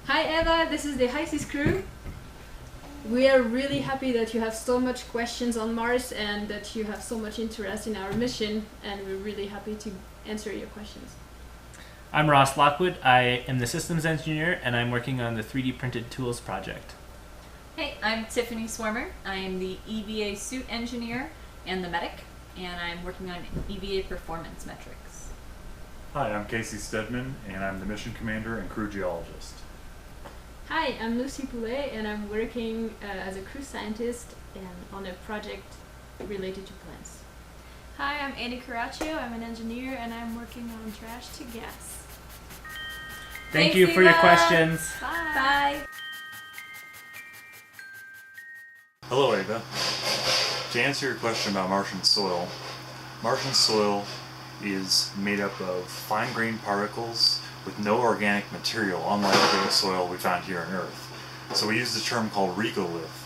Hi Eva, this is the HiSeas crew. We are really happy that you have so much questions on Mars and that you have so much interest in our mission, and we're really happy to answer your questions. I'm Ross Lockwood. I am the systems engineer and I'm working on the 3D printed tools project. Hey, I'm Tiffany Swarmer. I am the EVA suit engineer and the medic, and I'm working on EVA performance metrics. Hi, I'm Casey Stedman, and I'm the mission commander and crew geologist. Hi, I'm Lucy Poulet, and I'm working as a crew scientist and on a project related to plants. Hi, I'm Andy Caraccio. I'm an engineer and I'm working on trash to gas. Thank Thanks, you for your Eva. questions. Bye. Hello, Ava. To answer your question about Martian soil is made up of fine-grained particles with no organic material, unlike the soil we found here on Earth. So we use the term called regolith,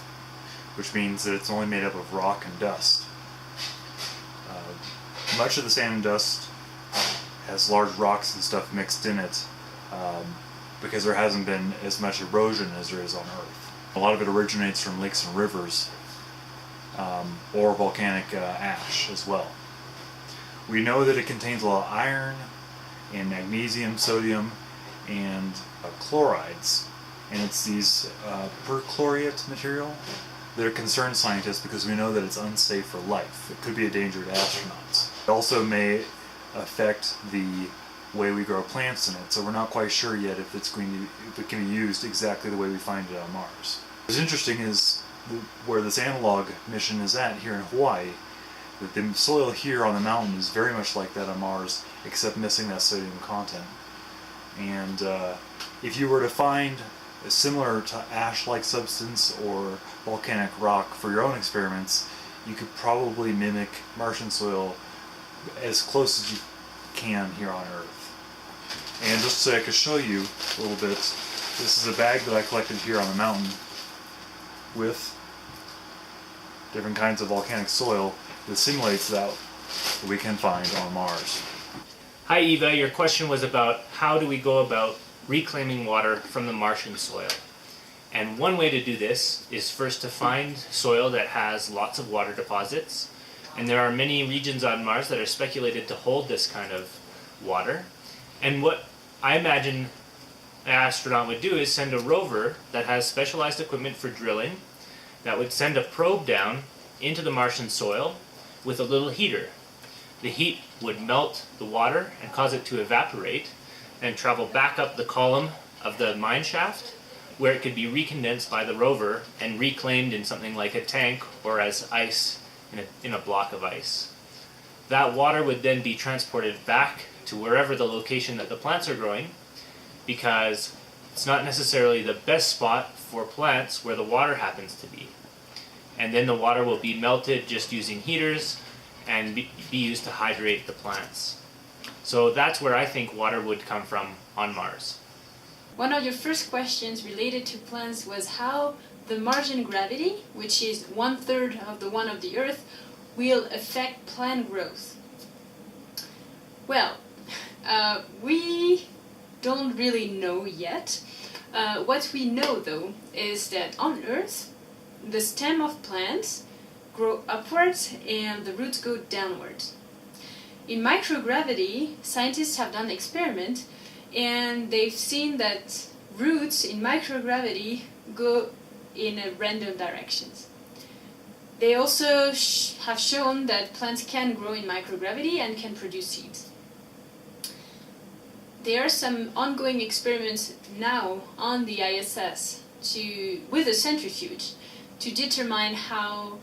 which means that it's only made up of rock and dust. Much of the sand and dust has large rocks and stuff mixed in it because there hasn't been as much erosion as there is on Earth. A lot of it originates from lakes and rivers or volcanic ash as well. We know that it contains a lot of iron and magnesium, sodium, and chlorides. And it's these perchlorate material that concern scientists because we know that it's unsafe for life. It could be a danger to astronauts. It also may affect the way we grow plants in it, so we're not quite sure yet if it can be used exactly the way we find it on Mars. What's interesting is where this analog mission is at here in Hawaii, that the soil here on the mountain is very much like that on Mars, except missing that sodium content. And if you were to find a similar to ash-like substance or volcanic rock for your own experiments, you could probably mimic Martian soil as close as you can here on Earth. And just so I could show you a little bit, this is a bag that I collected here on the mountain with different kinds of volcanic soil that simulates that we can find on Mars. Hi Eva, your question was about how do we go about reclaiming water from the Martian soil. And one way to do this is first to find soil that has lots of water deposits. And there are many regions on Mars that are speculated to hold this kind of water. And what I imagine an astronaut would do is send a rover that has specialized equipment for drilling that would send a probe down into the Martian soil with a little heater. The heat would melt the water and cause it to evaporate and travel back up the column of the mine shaft, where it could be recondensed by the rover and reclaimed in something like a tank or as ice in a block of ice. That water would then be transported back to wherever the location that the plants are growing, because it's not necessarily the best spot for plants where the water happens to be. And then the water will be melted just using heaters and be used to hydrate the plants. So that's where I think water would come from on Mars. One of your first questions related to plants was how the Martian gravity, which is 1/3 of the one of the Earth, will affect plant growth. Well, we don't really know yet. What we know though is that on Earth, the stem of plants grow upwards and the roots go downwards. In microgravity, scientists have done experiments and they've seen that roots in microgravity go in random directions. They also have shown that plants can grow in microgravity and can produce seeds. There are some ongoing experiments now on the ISS with a centrifuge to determine how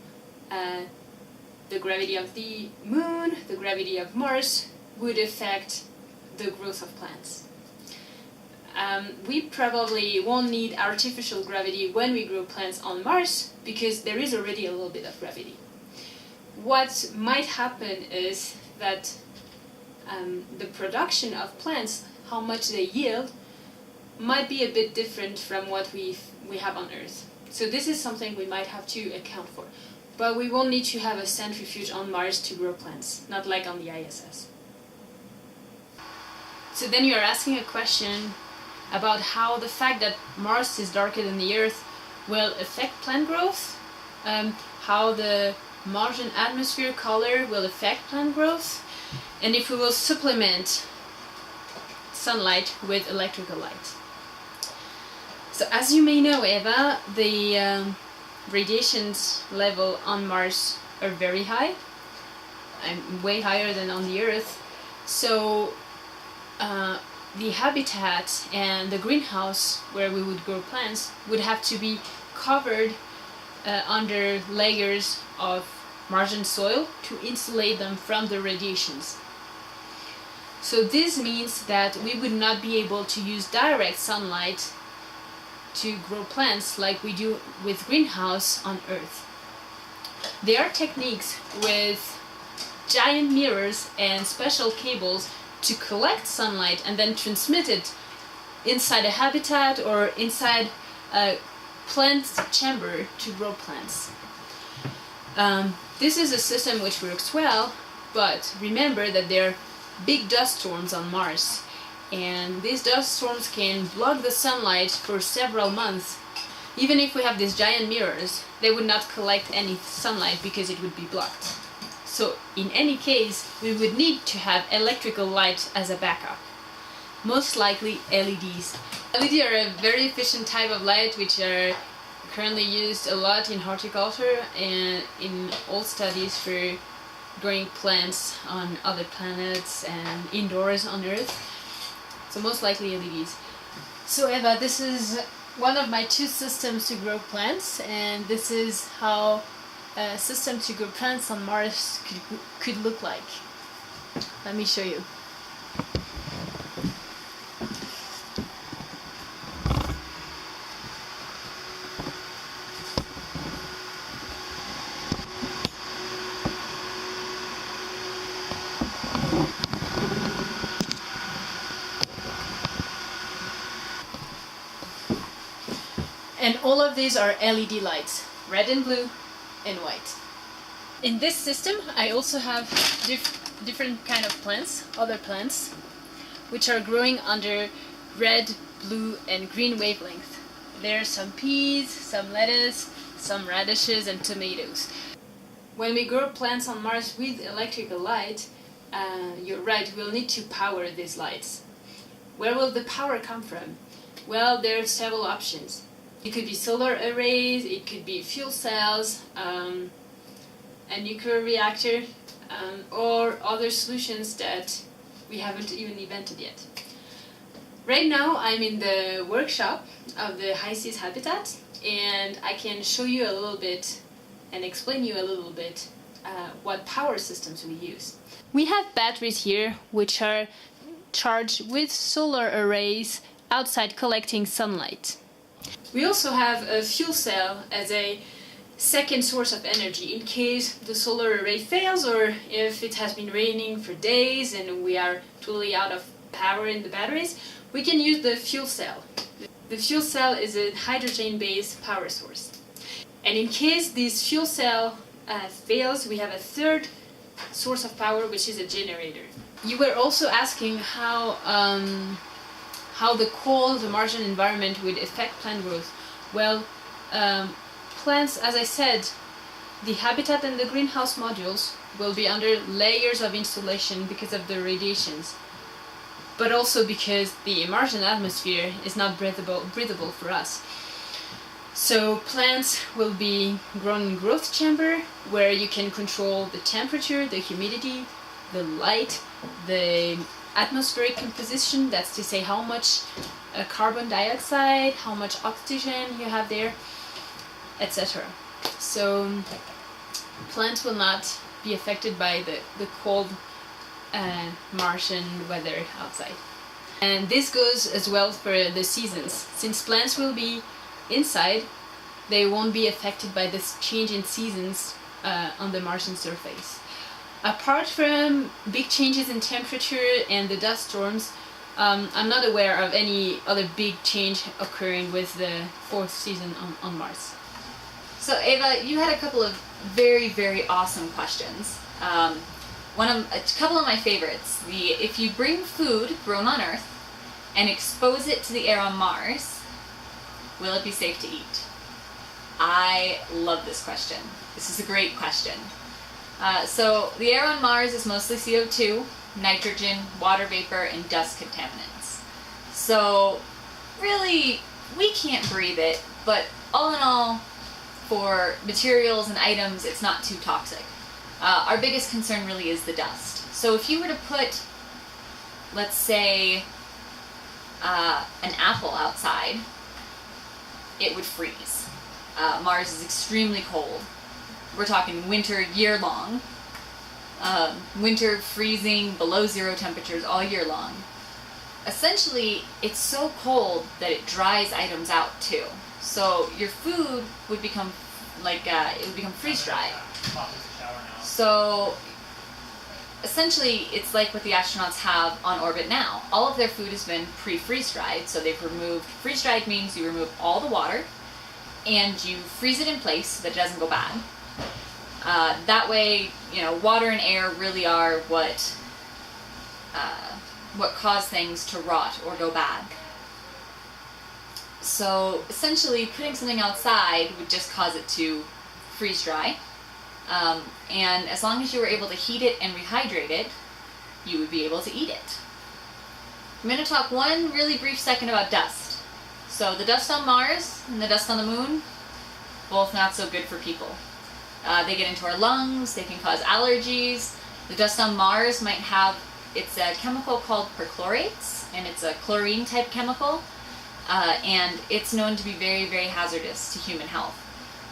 the gravity of the Moon, the gravity of Mars would affect the growth of plants. We probably won't need artificial gravity when we grow plants on Mars because there is already a little bit of gravity. What might happen is that the production of plants, how much they yield, might be a bit different from what we have on Earth. So this is something we might have to account for. But we won't need to have a centrifuge on Mars to grow plants, not like on the ISS. So then you're asking a question about how the fact that Mars is darker than the Earth will affect plant growth, how the Martian atmosphere color will affect plant growth, and if we will supplement sunlight with electrical light. So as you may know, Eva, the radiations level on Mars are very high, and way higher than on the Earth. So the habitat and the greenhouse where we would grow plants would have to be covered under layers of Martian soil to insulate them from the radiations. So this means that we would not be able to use direct sunlight to grow plants like we do with greenhouse on Earth. There are techniques with giant mirrors and special cables to collect sunlight and then transmit it inside a habitat or inside a plant chamber to grow plants. This is a system which works well, but remember that there are big dust storms on Mars, and these dust storms can block the sunlight for several months. Even if we have these giant mirrors, they would not collect any sunlight because it would be blocked. So in any case, we would need to have electrical light as a backup. Most likely LEDs. LEDs are a very efficient type of light which are currently used a lot in horticulture and in all studies for growing plants on other planets and indoors on Earth. So most likely LEDs. So Eva, this is one of my two systems to grow plants, and this is how a system to grow plants on Mars could look like. Let me show you. And all of these are LED lights, red and blue and white. In this system I also have different kind of plants, other plants, which are growing under red, blue and green wavelength. There are some peas, some lettuce, some radishes and tomatoes. When we grow plants on Mars with electrical light, you're right, we'll need to power these lights. Where will the power come from? Well, there are several options. It could be solar arrays, it could be fuel cells, a nuclear reactor, or other solutions that we haven't even invented yet. Right now I'm in the workshop of the HI-SEAS habitat, and I can show you a little bit and explain you a little bit what power systems we use. We have batteries here which are charged with solar arrays outside collecting sunlight. We also have a fuel cell as a second source of energy in case the solar array fails, or if it has been raining for days and we are totally out of power in the batteries, we can use the fuel cell. The fuel cell is a hydrogen-based power source. And in case this fuel cell fails, we have a third source of power, which is a generator. You were also asking how the cold Martian environment would affect plant growth. Well, plants, as I said, the habitat and the greenhouse modules will be under layers of insulation because of the radiations, but also because the Martian atmosphere is not breathable for us. So plants will be grown in growth chamber where you can control the temperature, the humidity, the light, the atmospheric composition, that's to say how much carbon dioxide, how much oxygen you have there, etc. So plants will not be affected by the cold Martian weather outside. And this goes as well for the seasons. Since plants will be inside, they won't be affected by this change in seasons on the Martian surface. Apart from big changes in temperature and the dust storms, I'm not aware of any other big change occurring with the fourth season on Mars. So Eva, you had a couple of very, very awesome questions. A couple of my favorites. If you bring food grown on Earth and expose it to the air on Mars, will it be safe to eat? I love this question. This is a great question. So the air on Mars is mostly CO2, nitrogen, water vapor, and dust contaminants. So really, we can't breathe it, but all in all, for materials and items, it's not too toxic. Our biggest concern really is the dust. So if you were to put, let's say, an apple outside, it would freeze. Mars is extremely cold. We're talking winter year long. Winter freezing below 0 temperatures all year long. Essentially, it's so cold that it dries items out too. So your food would become it would become freeze-dried. So essentially, it's like what the astronauts have on orbit now. All of their food has been pre-freeze-dried, so they've removed, freeze-dried means you remove all the water and you freeze it in place so that it doesn't go bad. That way, water and air really are what cause things to rot or go bad. So essentially, putting something outside would just cause it to freeze dry. And as long as you were able to heat it and rehydrate it, you would be able to eat it. I'm going to talk one really brief second about dust. So the dust on Mars and the dust on the moon, both not so good for people. They get into our lungs, they can cause allergies. The dust on Mars might have, it's a chemical called perchlorates, and it's a chlorine type chemical, and it's known to be very, very hazardous to human health.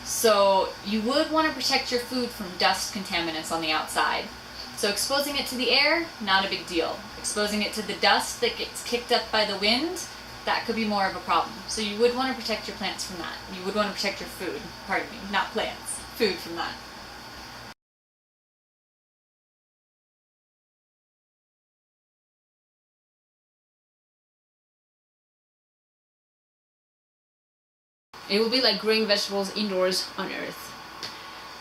So you would want to protect your food from dust contaminants on the outside. So exposing it to the air, not a big deal. Exposing it to the dust that gets kicked up by the wind, that could be more of a problem. So you would want to protect your plants from that. You would want to protect your food, pardon me, not plants, food from that. It will be like growing vegetables indoors on Earth.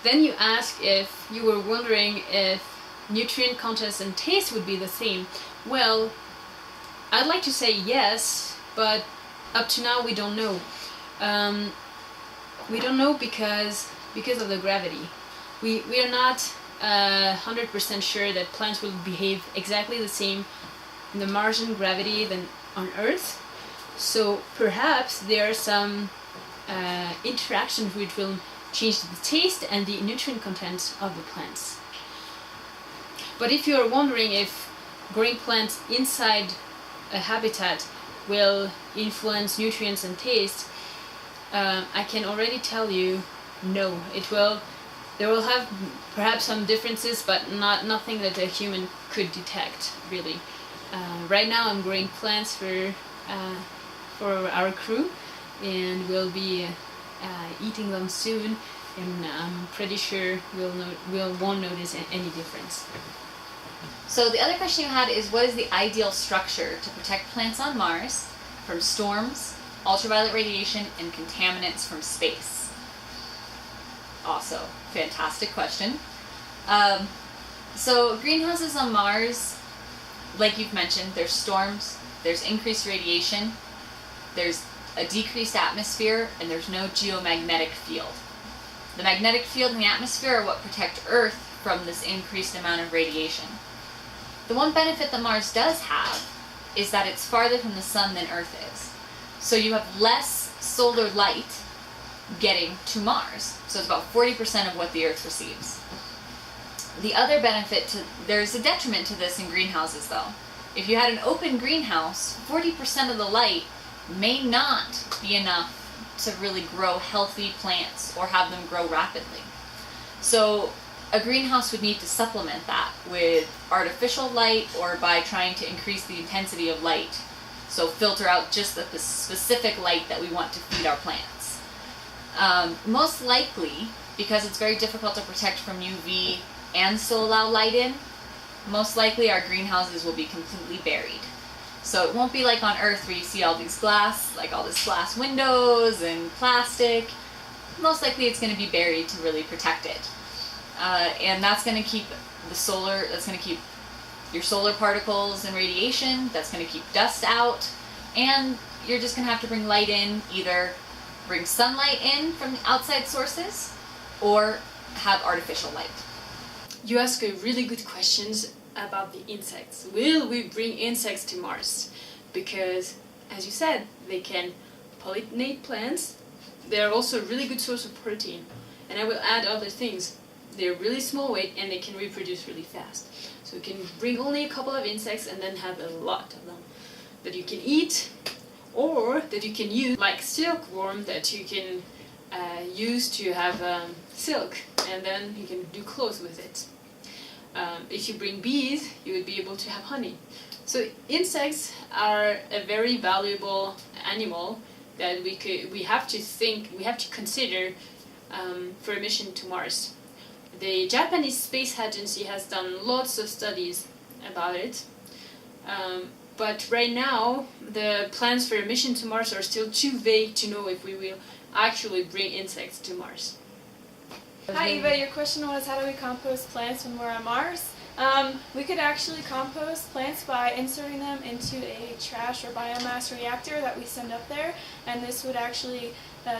Then you ask if you were wondering if nutrient contents and taste would be the same. Well, I'd like to say yes, but up to now we don't know. We don't know because of the gravity. We are not 100% sure that plants will behave exactly the same in the Martian gravity than on Earth. So perhaps there are some interactions which will change the taste and the nutrient content of the plants. But if you're wondering if growing plants inside a habitat will influence nutrients and taste, I can already tell you no. There will have perhaps some differences, but nothing that a human could detect really. Right now I'm growing plants for our crew, and we'll be eating them soon, and I'm pretty sure we won't notice any difference. So the other question you had is, what is the ideal structure to protect plants on Mars from storms, ultraviolet radiation, and contaminants from space? Also, fantastic question. So greenhouses on Mars, like you've mentioned, there's storms, there's increased radiation, there's a decreased atmosphere, and there's no geomagnetic field. The magnetic field and the atmosphere are what protect Earth from this increased amount of radiation. The one benefit that Mars does have is that it's farther from the sun than Earth is. So you have less solar light getting to Mars. So it's about 40% of what the Earth receives. The other benefit there's a detriment to this in greenhouses though. If you had an open greenhouse, 40% of the light may not be enough to really grow healthy plants or have them grow rapidly. So a greenhouse would need to supplement that with artificial light or by trying to increase the intensity of light. So filter out just the specific light that we want to feed our plants. Most likely, because it's very difficult to protect from UV and still allow light in, most likely our greenhouses will be completely buried. So it won't be like on Earth where you see all these all this glass windows and plastic. Most likely it's going to be buried to really protect it. And that's going to keep that's going to keep your solar particles and radiation, that's going to keep dust out. and you're just gonna have to bring light in, either bring sunlight in from outside sources or have artificial light. You ask a really good questions about the insects. Will we bring insects to Mars? Because, as you said, they can pollinate plants. They're also a really good source of protein. And I will add other things. They're really small weight and they can reproduce really fast. So you can bring only a couple of insects and then have a lot of them that you can eat, or that you can use, like silkworm, that you can use to have silk, and then you can do clothes with it. If you bring bees, you would be able to have honey. So insects are a very valuable animal that we have to consider for a mission to Mars. The Japanese Space Agency has done lots of studies about it. But right now, the plans for a mission to Mars are still too vague to know if we will actually bring insects to Mars. Hi Eva, your question was how do we compost plants when we're on Mars? We could actually compost plants by inserting them into a trash or biomass reactor that we send up there, and this would actually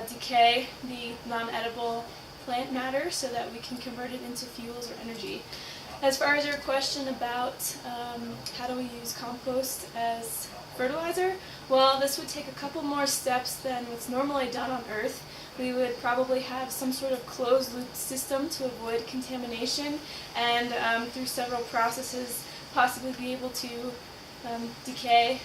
decay the non-edible plant matter so that we can convert it into fuels or energy. As far as your question about how do we use compost as fertilizer, well, this would take a couple more steps than what's normally done on Earth. We would probably have some sort of closed-loop system to avoid contamination, and through several processes possibly be able to degrade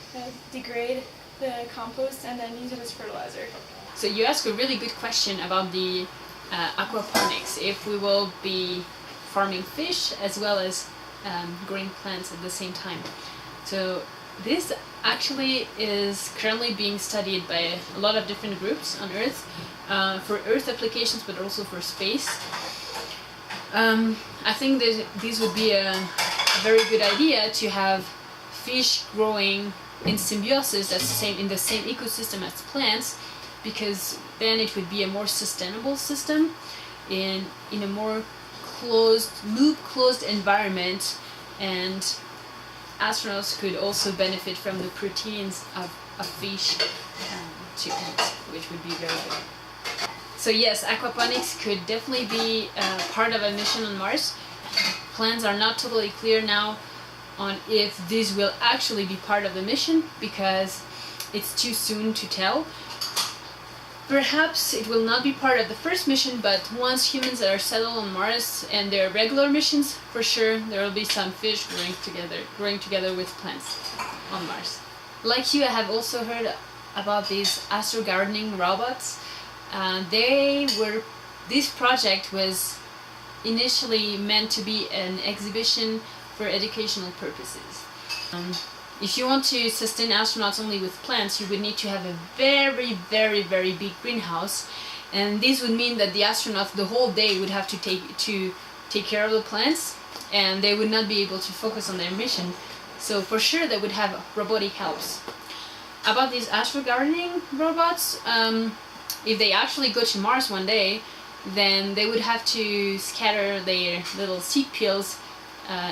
the compost and then use it as fertilizer. So you ask a really good question about the aquaponics, if we will be farming fish as well as growing plants at the same time. So this actually is currently being studied by a lot of different groups on Earth, for Earth applications but also for space. I think that this would be a very good idea to have fish growing in symbiosis, that's the same, in the same ecosystem as plants, because then it would be a more sustainable system in a more closed environment, and astronauts could also benefit from the proteins of fish to eat, which would be very good. So yes, aquaponics could definitely be part of a mission on Mars. Plans are not totally clear now on if this will actually be part of the mission, because it's too soon to tell. Perhaps it will not be part of the first mission, but once humans are settled on Mars and their regular missions, for sure there will be some fish growing together with plants on Mars. Like you, I have also heard about these astro gardening robots. This project was initially meant to be an exhibition for educational purposes. If you want to sustain astronauts only with plants, you would need to have a very big greenhouse, and this would mean that the astronauts the whole day would have to take care of the plants, and they would not be able to focus on their mission. So for sure they would have robotic helps. About these astro gardening robots, if they actually go to Mars one day, then they would have to scatter their little seed peels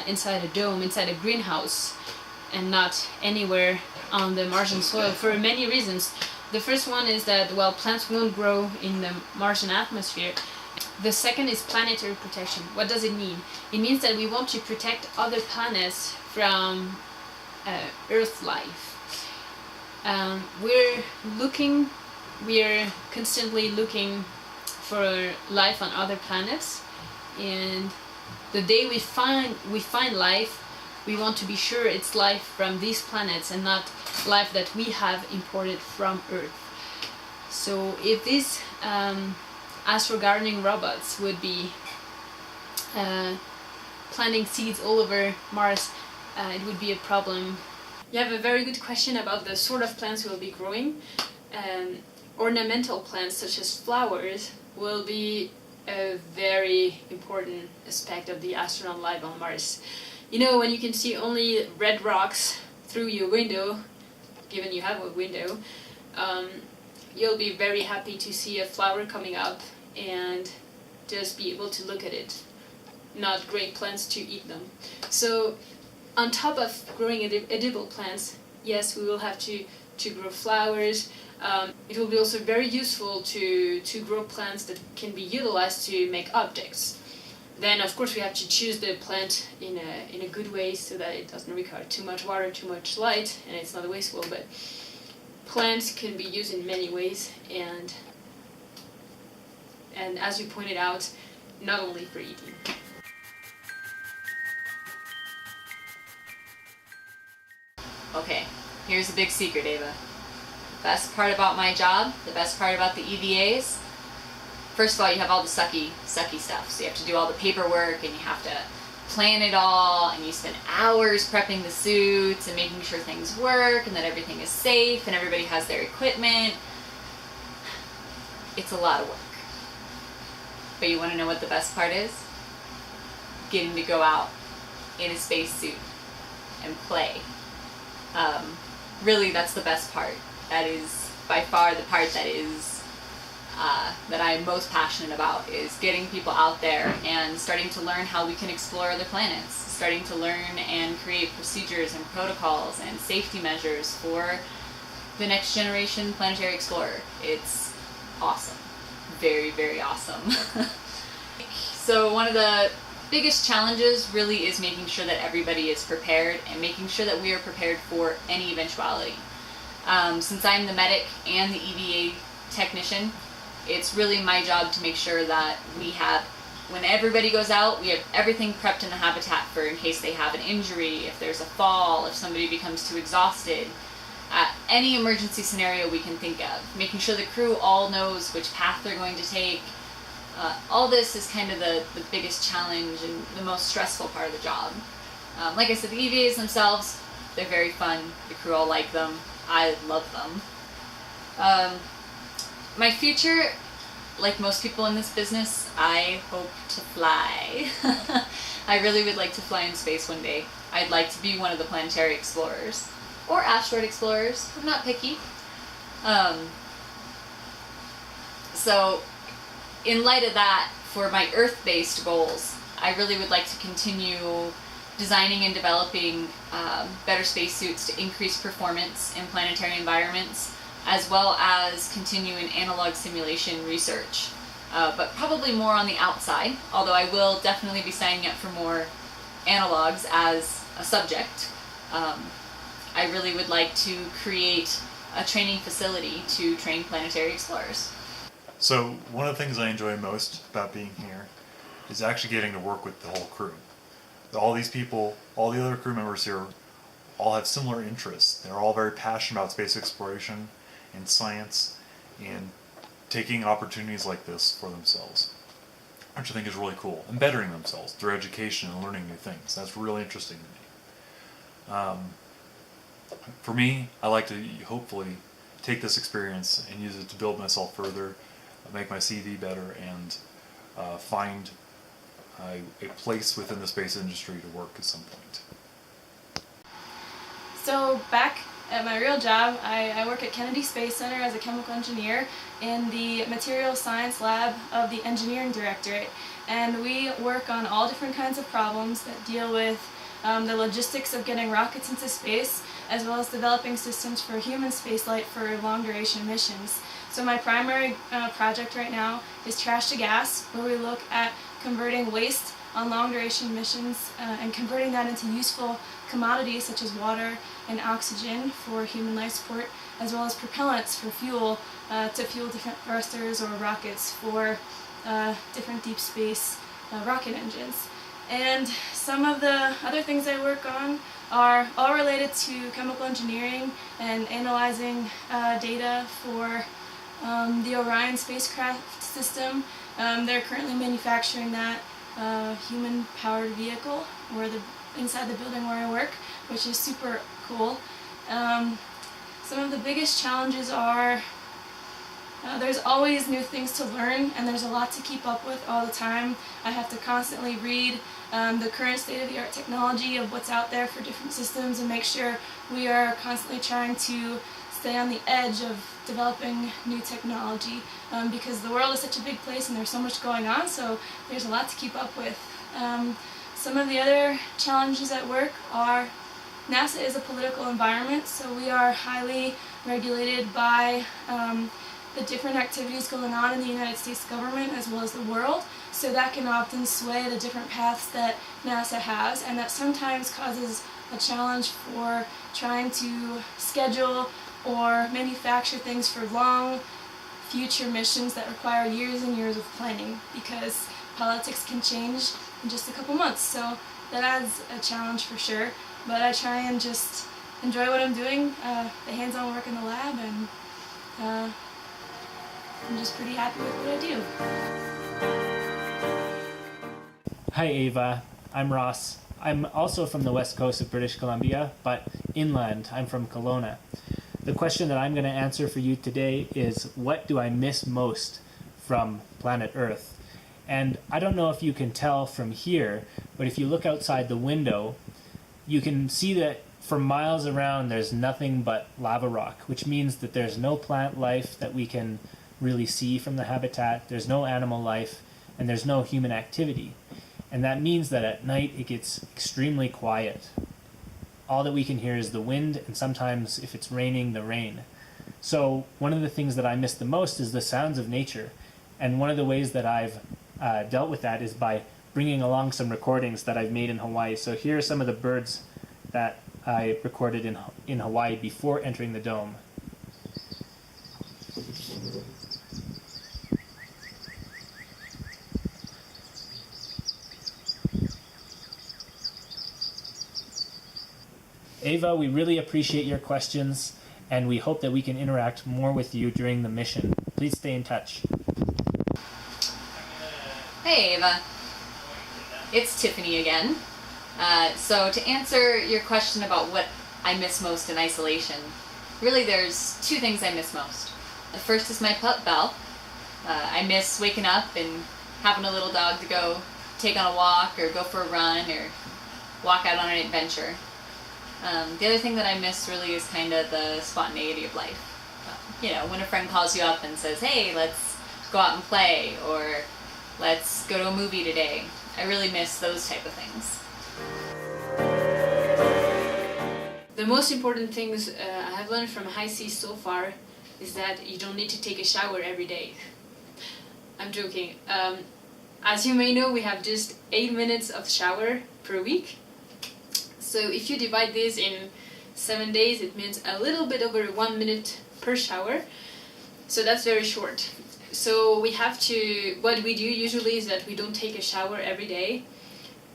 inside a dome, inside a greenhouse, and not anywhere on the Martian soil, for many reasons. The first one is that, well, plants won't grow in the Martian atmosphere. The second is planetary protection. What does it mean? It means that we want to protect other planets from Earth life. We're constantly looking for life on other planets, and the day we find life, we want to be sure it's life from these planets and not life that we have imported from Earth. So if these astro gardening robots would be planting seeds all over Mars, it would be a problem. You have a very good question about the sort of plants we'll be growing. Ornamental plants such as flowers will be a very important aspect of the astronaut life on Mars. You know, when you can see only red rocks through your window, given you have a window, you'll be very happy to see a flower coming up and just be able to look at it, not growing plants to eat them. So on top of growing edible plants, yes, we will have to to grow flowers. It will be also very useful to grow plants that can be utilized to make objects. Then of course we have to choose the plant in a good way so that it doesn't require too much water, too much light, and it's not wasteful. But plants can be used in many ways, and as you pointed out, not only for eating. Okay, here's the big secret, Ava. The best part about my job, the best part about the EVAs, first of all, you have all the sucky stuff. So you have to do all the paperwork, and you have to plan it all, and you spend hours prepping the suits and making sure things work and that everything is safe and everybody has their equipment. It's a lot of work. But you want to know what the best part is? Getting to go out in a spacesuit and play. Really, that's the best part. That is by far the part that is that I'm most passionate about, is getting people out there and starting to learn how we can explore other planets, starting to learn and create procedures and protocols and safety measures for the next generation planetary explorer. It's awesome. Very, very awesome. So one of the biggest challenges really is making sure that everybody is prepared and making sure that we are prepared for any eventuality. Since I'm the medic and the EVA technician, it's really my job to make sure that we have, when everybody goes out, we have everything prepped in the habitat for in case they have an injury, if there's a fall, if somebody becomes too exhausted. Any emergency scenario we can think of, making sure the crew all knows which path they're going to take. All this is kind of the biggest challenge and the most stressful part of the job. Like I said, the EVAs themselves, they're very fun. The crew all like them. I love them. My future, like most people in this business, I hope to fly. I really would like to fly in space one day. I'd like to be one of the planetary explorers. Or asteroid explorers. I'm not picky. So, in light of that, for my Earth-based goals, I really would like to continue designing and developing better spacesuits to increase performance in planetary environments, as well as continue in analog simulation research. But probably more on the outside, although I will definitely be signing up for more analogs as a subject. I really would like to create a training facility to train planetary explorers. So one of the things I enjoy most about being here is actually getting to work with the whole crew. All these people, all the other crew members here, all have similar interests. They're all very passionate about space exploration and science and taking opportunities like this for themselves, which I think is really cool, and bettering themselves through education and learning new things. That's really interesting to me. For me, I like to hopefully take this experience and use it to build myself further, make my CV better, and find a place within the space industry to work at some point. So back at my real job, I work at Kennedy Space Center as a chemical engineer in the Materials Science Lab of the Engineering Directorate, and we work on all different kinds of problems that deal with the logistics of getting rockets into space, as well as developing systems for human spaceflight for long-duration missions. So my primary project right now is Trash to Gas, where we look at converting waste on long-duration missions and converting that into useful commodities such as water and oxygen for human life support, as well as propellants for fuel to fuel different thrusters or rockets for different deep space rocket engines. And some of the other things I work on are all related to chemical engineering and analyzing data for the Orion spacecraft system. They're currently manufacturing that human-powered vehicle inside the building where I work, which is super cool. Some of the biggest challenges are there's always new things to learn, and there's a lot to keep up with all the time. I have to constantly read the current state-of-the-art technology of what's out there for different systems and make sure we are constantly trying to stay on the edge of developing new technology because the world is such a big place and there's so much going on, so there's a lot to keep up with. Some of the other challenges at work are NASA is a political environment, so we are highly regulated by the different activities going on in the United States government as well as the world. So that can often sway the different paths that NASA has, and that sometimes causes a challenge for trying to schedule or manufacture things for long future missions that require years and years of planning, because politics can change in just a couple months. So that adds a challenge for sure, but I try and just enjoy what I'm doing, the hands-on work in the lab, and I'm just pretty happy with what I do. Hi Ava, I'm Ross. I'm also from the west coast of British Columbia, but inland. I'm from Kelowna. The question that I'm going to answer for you today is, what do I miss most from planet Earth? And I don't know if you can tell from here, but if you look outside the window, you can see that for miles around there's nothing but lava rock, which means that there's no plant life that we can really see from the habitat, there's no animal life, and there's no human activity. And that means that at night it gets extremely quiet. All that we can hear is the wind, and sometimes if it's raining, the rain. So one of the things that I miss the most is the sounds of nature. And one of the ways that I've dealt with that is by bringing along some recordings that I've made in Hawaii. So here are some of the birds that I recorded in Hawaii before entering the dome. Ava, we really appreciate your questions, and we hope that we can interact more with you during the mission. Please stay in touch. Hey Ava, it's Tiffany again. So to answer your question about what I miss most in isolation, really there's two things I miss most. The first is my pup Belle. I miss waking up and having a little dog to go take on a walk or go for a run or walk out on an adventure. The other thing that I miss really is kind of the spontaneity of life. You know, when a friend calls you up and says, hey, let's go out and play, or let's go to a movie today. I really miss those type of things. The most important things I have learned from High Seas so far is that you don't need to take a shower every day. I'm joking. As you may know, we have just 8 minutes of shower per week. So if you divide this in 7 days, it means a little bit over 1 minute per shower. So that's very short. So we have to, what we do usually is that we don't take a shower every day.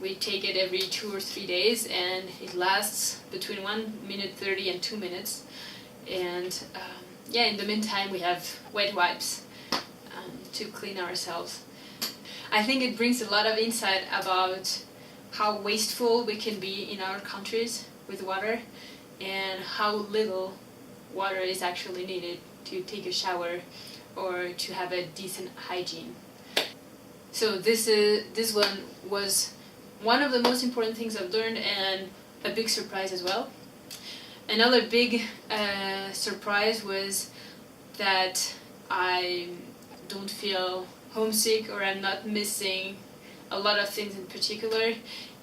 We take it every 2 or 3 days, and it lasts between 1 minute 30 and 2 minutes. And yeah, in the meantime we have wet wipes to clean ourselves. I think it brings a lot of insight about how wasteful we can be in our countries with water, and how little water is actually needed to take a shower or to have a decent hygiene. So this one was one of the most important things I've learned, and a big surprise as well. Another big surprise was that I don't feel homesick, or I'm not missing a lot of things in particular,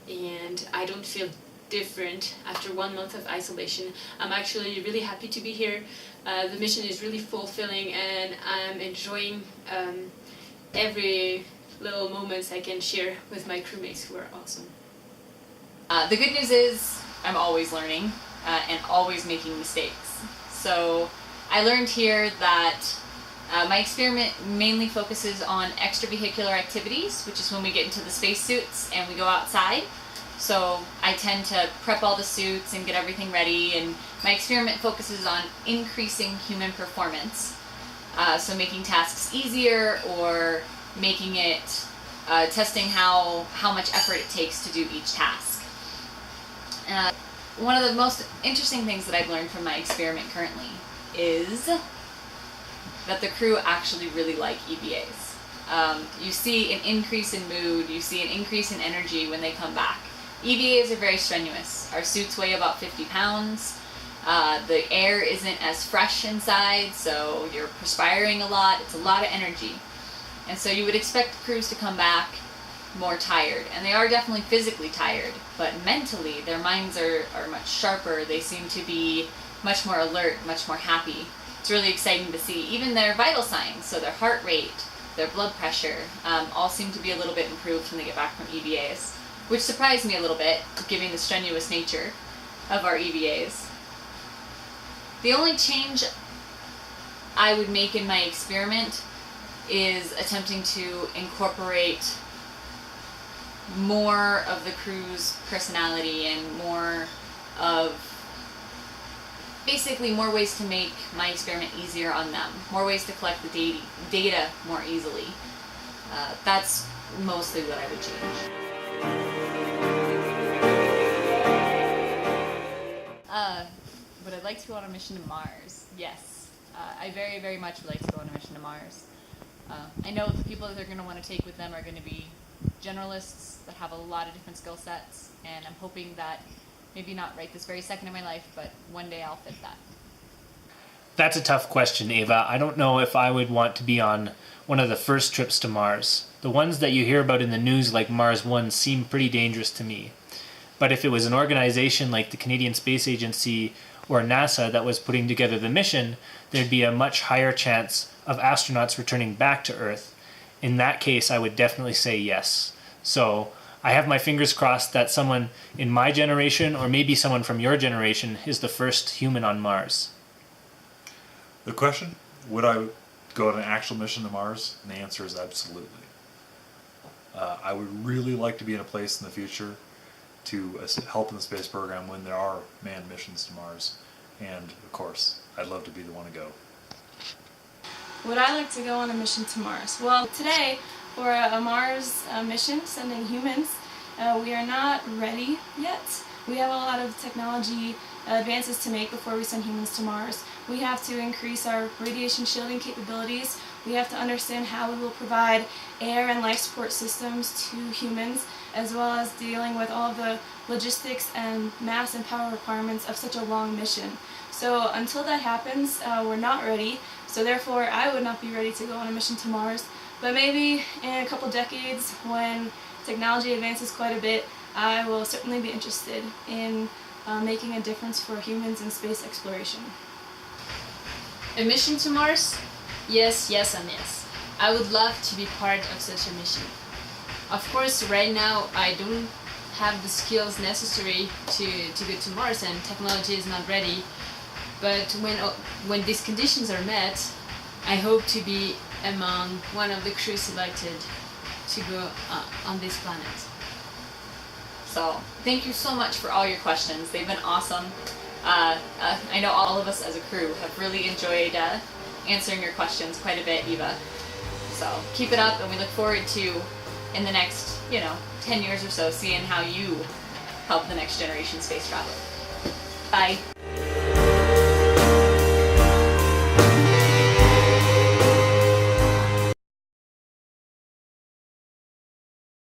and I don't feel different after 1 month of isolation. I'm actually really happy to be here. The mission is really fulfilling, and I'm enjoying every little moments I can share with my crewmates who are awesome. The good news is I'm always learning and always making mistakes. So I learned here that my experiment mainly focuses on extravehicular activities, which is when we get into the spacesuits and we go outside. So I tend to prep all the suits and get everything ready, and my experiment focuses on increasing human performance. So making tasks easier, or making it, testing how much effort it takes to do each task. One of the most interesting things that I've learned from my experiment currently is that the crew actually really like EVAs. You see an increase in mood, you see an increase in energy when they come back. EVAs are very strenuous. Our suits weigh about 50 pounds. The air isn't as fresh inside, so you're perspiring a lot. It's a lot of energy. And so you would expect crews to come back more tired. And they are definitely physically tired, but mentally their minds are much sharper. They seem to be much more alert, much more happy. It's really exciting to see. Even their vital signs, so their heart rate, their blood pressure, all seem to be a little bit improved when they get back from EVAs, which surprised me a little bit, given the strenuous nature of our EVAs. The only change I would make in my experiment is attempting to incorporate more of the crew's personality and more of, basically more ways to make my experiment easier on them, more ways to collect the data more easily. That's mostly what I would change. Would I like to go on a mission to Mars? Yes. I very, very much would like to go on a mission to Mars. I know the people that they're going to want to take with them are going to be generalists that have a lot of different skill sets, and I'm hoping that maybe not right this very second in my life, but one day I'll fit that. That's a tough question, Ava. I don't know if I would want to be on one of the first trips to Mars. The ones that you hear about in the news, like Mars One, seem pretty dangerous to me. But if it was an organization like the Canadian Space Agency or NASA that was putting together the mission, there'd be a much higher chance of astronauts returning back to Earth. In that case, I would definitely say yes. So I have my fingers crossed that someone in my generation, or maybe someone from your generation, is the first human on Mars. The question, would I go on an actual mission to Mars? And the answer is absolutely. I would really like to be in a place in the future to help in the space program when there are manned missions to Mars. And, of course, I'd love to be the one to go. Would I like to go on a mission to Mars? Well, today, for a Mars mission, sending humans, we are not ready yet. We have a lot of technology advances to make before we send humans to Mars. We have to increase our radiation shielding capabilities. We have to understand how we will provide air and life support systems to humans, as well as dealing with all of the logistics and mass and power requirements of such a long mission. So until that happens, we're not ready. So therefore, I would not be ready to go on a mission to Mars. But maybe in a couple decades, when technology advances quite a bit, I will certainly be interested in making a difference for humans in space exploration. A mission to Mars? Yes, yes, and yes. I would love to be part of such a mission. Of course, right now I don't have the skills necessary to go to Mars, and technology is not ready. But when these conditions are met, I hope to be among one of the crew selected to go on this planet. So thank you so much for all your questions. They've been awesome. I know all of us as a crew have really enjoyed answering your questions quite a bit, Eva. So keep it up, and we look forward to, in the next, 10 years or so, seeing how you help the next generation space traveler. Bye.